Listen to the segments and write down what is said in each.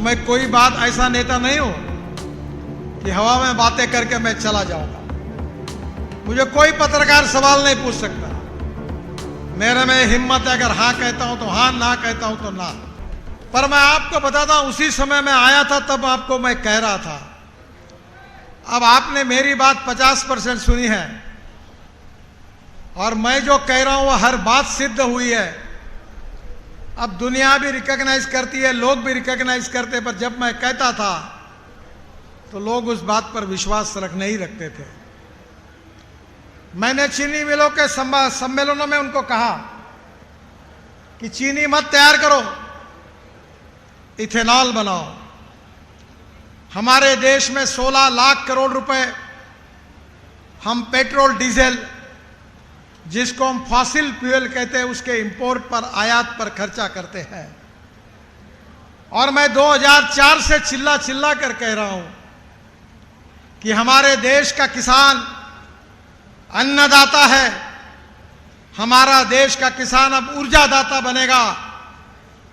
मैं कोई बात ऐसा नेता नहीं हूं कि हवा में बातें करके मैं चला जाऊंगा। मुझे कोई पत्रकार सवाल नहीं पूछ सकता। मेरे में हिम्मत है, अगर हाँ कहता हूं तो हाँ, ना कहता हूं तो ना। पर मैं आपको बताता हूं, उसी समय मैं आया था तब आपको मैं कह रहा था। अब आपने मेरी बात 50% सुनी है और मैं जो कह रहा हूं वो हर बात सिद्ध हुई है। अब दुनिया भी रिकॉग्नाइज करती है, लोग भी रिकॉग्नाइज करते, पर जब मैं कहता था तो लोग उस बात पर विश्वास नहीं रखते थे। मैंने चीनी मिलों के सम्मेलनों में उनको कहा कि चीनी मत तैयार करो, इथेनॉल बनाओ। हमारे देश में 16 लाख करोड़ रुपए हम पेट्रोल डीजल, जिसको हम फॉसिल फ्यूल कहते हैं, उसके इंपोर्ट पर, आयात पर खर्चा करते हैं। और मैं 2004 से चिल्ला चिल्ला कर कह रहा हूं कि हमारे देश का किसान अन्नदाता है। हमारा देश का किसान अब ऊर्जादाता बनेगा।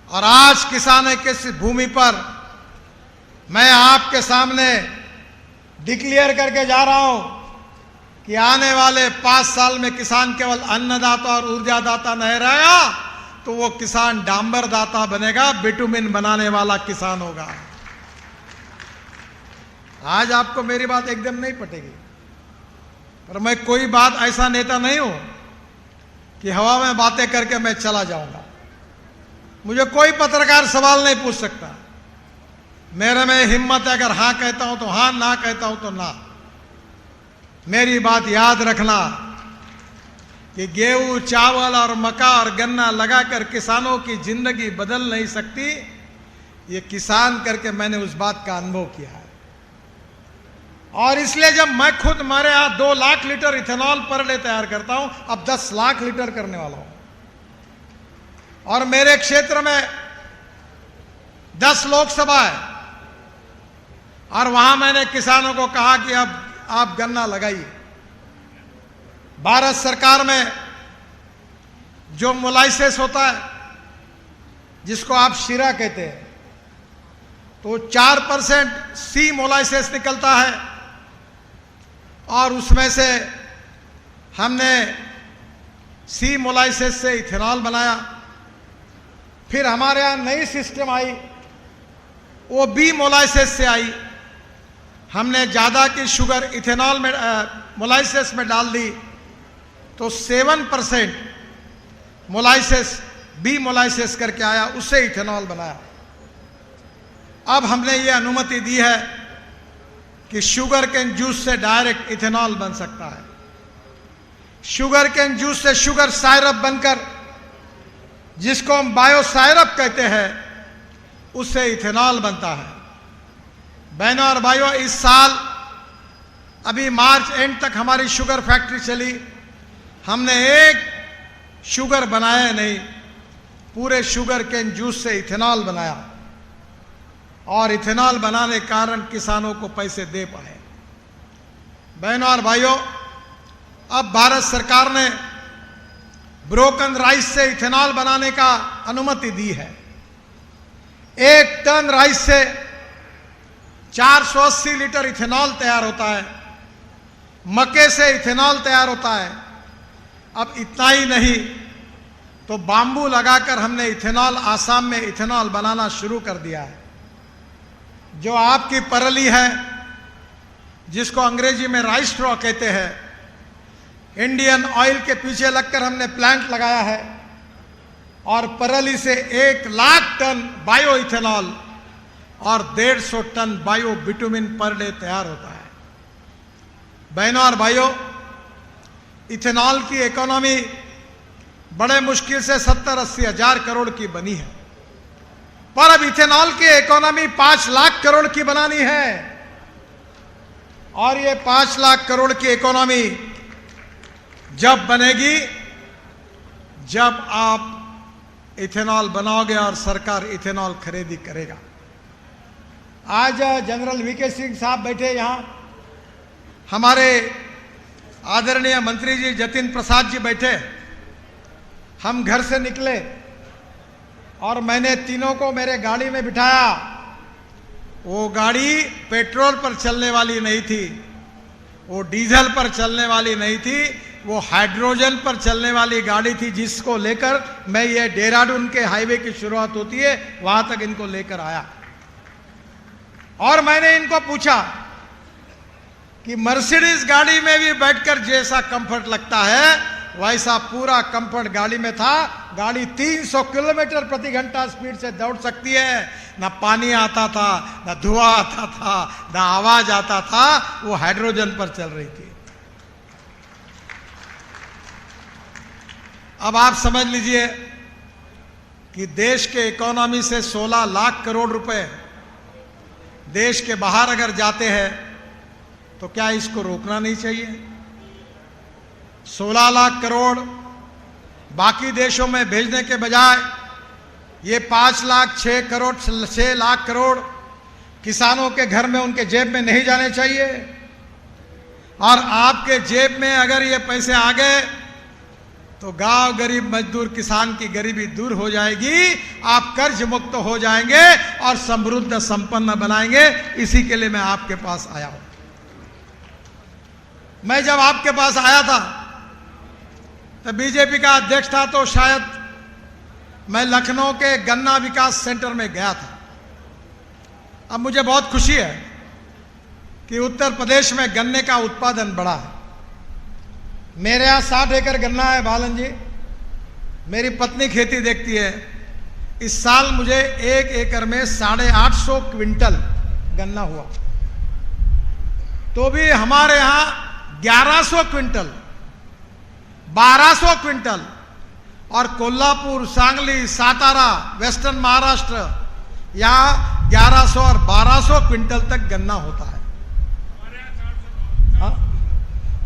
और आज किसानों के इस भूमि पर मैं आपके सामने डिक्लेयर करके जा रहा हूं कि आने वाले 5 साल में किसान केवल अन्नदाता और ऊर्जादाता नहीं रहेगा, तो वो किसान डांबरदाता बनेगा, बिटुमिन बनाने वाला किसान होगा। आज आपको मेरी बात एकदम नहीं पटेगी, पर मैं कोई बात ऐसा नेता नहीं हूं कि हवा में बातें करके मैं चला जाऊंगा। मुझे कोई पत्रकार सवाल नहीं पूछ सकता। मेरे में हिम्मत है, अगर हाँ कहता हूं तो हाँ, ना कहता हूं तो ना। मेरी बात याद रखना कि गेहूं, चावल और मक्का और गन्ना लगाकर किसानों की जिंदगी बदल नहीं सकती। ये किसान करके मैंने उस बात का अनुभव किया है। और इसलिए जब मैं खुद हमारे यहां 2 लाख लीटर इथेनॉल पर डे तैयार करता हूं, अब 10 लाख लीटर करने वाला हूं। और मेरे क्षेत्र में 10 लोकसभा है और वहां मैंने किसानों को कहा कि अब आप गन्ना लगाइए। भारत सरकार में जो मोलाइसेस होता है, जिसको आप शीरा कहते हैं, तो 4% सी मोलाइसेस निकलता है। और उसमें से हमने सी मोलाइसेस से इथेनॉल बनाया। फिर हमारे यहाँ नई सिस्टम आई, वो बी मोलाइसेस से आई। हमने ज़्यादा की शुगर इथेनॉल में मोलाइसेस में डाल दी, तो 7% मोलाइसेस बी मोलाइसेस करके आया, उससे इथेनॉल बनाया। अब हमने ये अनुमति दी है कि शुगर केन जूस से डायरेक्ट इथेनॉल बन सकता है। शुगर केन जूस से शुगर साइरप बनकर, जिसको हम बायो साइरप कहते हैं, उससे इथेनॉल बनता है। बहनों और भाइयों, इस साल अभी मार्च एंड तक हमारी शुगर फैक्ट्री चली। हमने एक शुगर बनाया नहीं, पूरे शुगर केन जूस से इथेनॉल बनाया। और इथेनॉल बनाने के कारण किसानों को पैसे दे पाए। बहनों और भाइयों, अब भारत सरकार ने ब्रोकन राइस से इथेनॉल बनाने का अनुमति दी है। 1 टन राइस से 480 लीटर इथेनॉल तैयार होता है। मक्के से इथेनॉल तैयार होता है। अब इतना ही नहीं, तो बांबू लगाकर हमने इथेनॉल, आसाम में इथेनॉल बनाना शुरू कर दिया है। जो आपकी परली है, जिसको अंग्रेजी में राइस स्ट्रॉ कहते हैं, इंडियन ऑयल के पीछे लगकर हमने प्लांट लगाया है। और परली से 1 लाख टन बायो इथेनॉल और 150 ton bio bitumen per day तैयार होता है। बहनों और भाइयों, इथेनॉल की इकोनॉमी बड़े मुश्किल से 70-80 हजार करोड़ की बनी है, पर अब इथेनॉल की इकोनॉमी 5 लाख करोड़ की बनानी है। और ये 5 लाख करोड़ की इकोनॉमी जब बनेगी, जब आप इथेनॉल बनाओगे और सरकार इथेनॉल खरीदी करेगा। आज जनरल वीके सिंह साहब बैठे यहां, हमारे आदरणीय मंत्री जी जतिन प्रसाद जी बैठे। हम घर से निकले और मैंने तीनों को मेरे गाड़ी में बिठाया वो गाड़ी पेट्रोल पर चलने वाली नहीं थी, वो डीजल पर चलने वाली नहीं थी, वो हाइड्रोजन पर चलने वाली गाड़ी थी, जिसको लेकर मैं ये देहरादून के हाईवे की शुरुआत होती है वहां तक इनको लेकर आया। और मैंने इनको पूछा कि मर्सिडीज गाड़ी में भी बैठकर जैसा कंफर्ट लगता है वैसा पूरा कंफर्ट गाड़ी में था। गाड़ी 300 किलोमीटर प्रति घंटा स्पीड से दौड़ सकती है, ना पानी आता था, ना धुआं आता था, ना आवाज आता था, वो हाइड्रोजन पर चल रही थी। अब आप समझ लीजिए कि देश के इकोनॉमी से 16 लाख करोड़ रुपए देश के बाहर अगर जाते हैं तो क्या इसको रोकना नहीं चाहिए? 16 लाख करोड़ बाकी देशों में भेजने के बजाय ये 5 लाख 6 लाख करोड़ किसानों के घर में, उनके जेब में नहीं जाने चाहिए? और आपके जेब में अगर ये पैसे आ गए तो गांव गरीब मजदूर किसान की गरीबी दूर हो जाएगी, आप कर्ज मुक्त हो जाएंगे और समृद्ध संपन्न बनाएंगे। इसी के लिए मैं आपके पास आया हूं। मैं जब आपके पास आया था तो बीजेपी का अध्यक्ष था, तो शायद मैं लखनऊ के गन्ना विकास सेंटर में गया था। अब मुझे बहुत खुशी है कि उत्तर प्रदेश में गन्ने का उत्पादन बढ़ा है। मेरे यहाँ 60 एकड़ गन्ना है बालन जी, मेरी पत्नी खेती देखती है। इस साल मुझे 1 एकड़ में 850 क्विंटल गन्ना हुआ, तो भी हमारे यहाँ 1100 क्विंटल, 1200 क्विंटल, और कोल्हापुर, सांगली, सातारा, वेस्टर्न महाराष्ट्र यहाँ 1100 और 1200 क्विंटल तक गन्ना होता है। हाँ?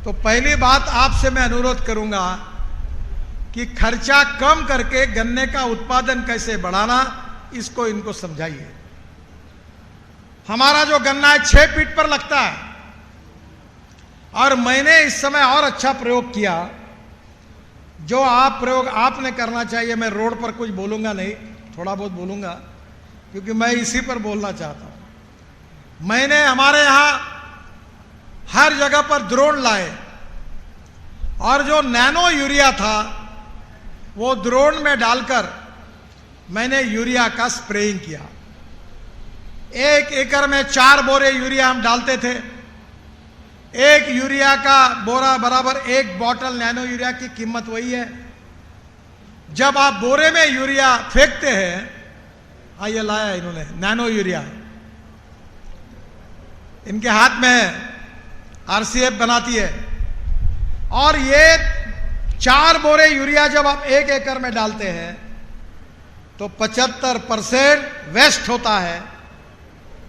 तो पहली बात आपसे मैं अनुरोध करूंगा कि खर्चा कम करके गन्ने का उत्पादन कैसे बढ़ाना, इसको इनको समझाइए। हमारा जो गन्ना है 6 फीट पर लगता है, और मैंने इस समय और अच्छा प्रयोग किया। जो प्रयोग आपने करना चाहिए, मैं रोड पर कुछ बोलूंगा नहीं, थोड़ा बहुत बोलूंगा क्योंकि मैं इसी पर बोलना चाहता हूं। मैंने हमारे यहां हर जगह पर ड्रोन लाए, और जो नैनो यूरिया था वो ड्रोन में डालकर मैंने यूरिया का स्प्रेइंग किया। 1 एकड़ में 4 बोरे यूरिया हम डालते थे। 1 यूरिया का बोरा बराबर 1 बॉटल नैनो यूरिया की कीमत वही है। जब आप बोरे में यूरिया फेंकते हैं, ये लाया इन्होंने नैनो यूरिया, इनके हाथ में है, आरसीएफ बनाती है, और ये 4 बोरे यूरिया जब आप 1 एकड़ में डालते हैं तो 75% वेस्ट होता है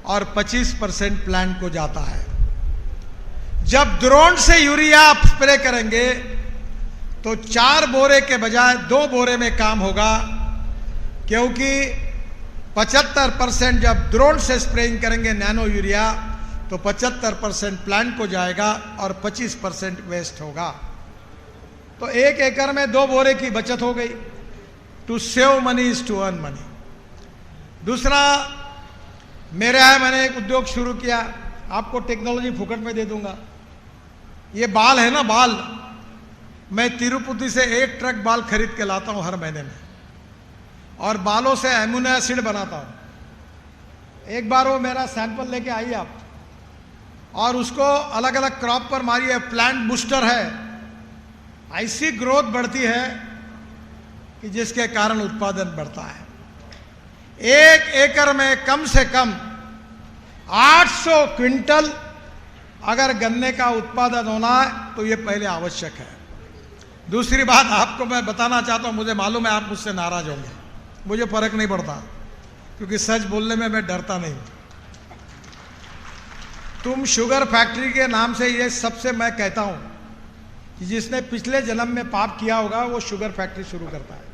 और 25% प्लांट को जाता है। जब ड्रोन से यूरिया आप स्प्रे करेंगे तो 4 बोरे के बजाय 2 बोरे में काम होगा, क्योंकि 75% जब ड्रोन से स्प्रेइंग करेंगे नैनो यूरिया तो 75% प्लांट को जाएगा और 25% वेस्ट होगा। तो 1 एकड़ में 2 बोरे की बचत हो गई। To save money is to earn money. दूसरा, मेरे यहाँ मैंने एक उद्योग शुरू किया, आपको टेक्नोलॉजी फुकट में दे दूंगा। ये बाल है ना, बाल, मैं तिरुपति से 1 ट्रक बाल खरीद के लाता हूं हर महीने में, और बालों से एम्यूनो एसिड बनाता हूं। एक बार वो मेरा सैंपल लेके आइए आप, और उसको अलग अलग क्रॉप पर मारिए। प्लांट बूस्टर है, ऐसी ग्रोथ बढ़ती है कि जिसके कारण उत्पादन बढ़ता है। 1 एकड़ में कम से कम 800 क्विंटल अगर गन्ने का उत्पादन होना है तो ये पहले आवश्यक है। दूसरी बात आपको मैं बताना चाहता हूं, मुझे मालूम है आप मुझसे नाराज होंगे, मुझे फर्क नहीं पड़ता, क्योंकि सच बोलने में मैं डरता नहीं। तुम शुगर फैक्ट्री के नाम से ये सबसे मैं कहता हूं कि जिसने पिछले जन्म में पाप किया होगा वो शुगर फैक्ट्री शुरू करता है।